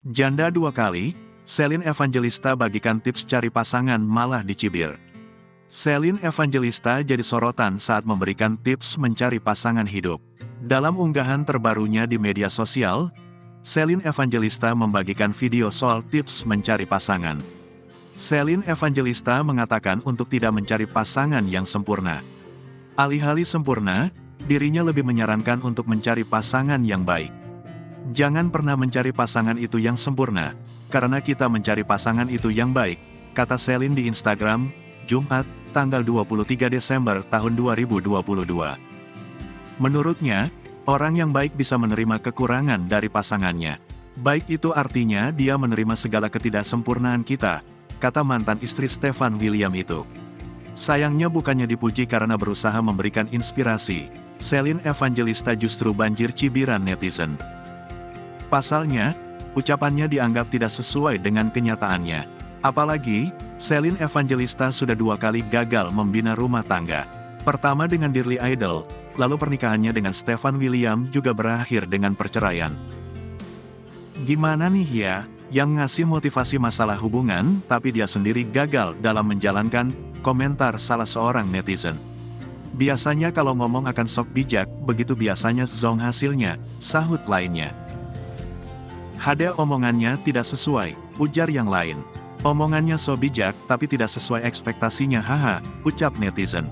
Janda 2 kali, Celine Evangelista bagikan tips cari pasangan malah dicibir. Celine Evangelista jadi sorotan saat memberikan tips mencari pasangan hidup. Dalam unggahan terbarunya di media sosial, Celine Evangelista membagikan video soal tips mencari pasangan. Celine Evangelista mengatakan untuk tidak mencari pasangan yang sempurna. Alih-alih sempurna, dirinya lebih menyarankan untuk mencari pasangan yang baik. Jangan pernah mencari pasangan itu yang sempurna, karena kita mencari pasangan itu yang baik, kata Celine di Instagram, Jumat, tanggal 23 Desember tahun 2022. Menurutnya, orang yang baik bisa menerima kekurangan dari pasangannya. Baik itu artinya dia menerima segala ketidaksempurnaan kita, kata mantan istri Stefan William itu. Sayangnya bukannya dipuji karena berusaha memberikan inspirasi, Celine Evangelista justru banjir cibiran netizen. Pasalnya, ucapannya dianggap tidak sesuai dengan kenyataannya. Apalagi, Celine Evangelista sudah 2 kali gagal membina rumah tangga. Pertama dengan Dearly Idol, lalu pernikahannya dengan Stefan William juga berakhir dengan perceraian. Gimana nih ya, yang ngasih motivasi masalah hubungan, tapi dia sendiri gagal dalam menjalankan, komentar salah seorang netizen. Biasanya kalau ngomong akan sok bijak, begitu biasanya zong hasilnya, sahut lainnya. Hada omongannya tidak sesuai, ujar yang lain. Omongannya so bijak tapi tidak sesuai ekspektasinya haha, ucap netizen.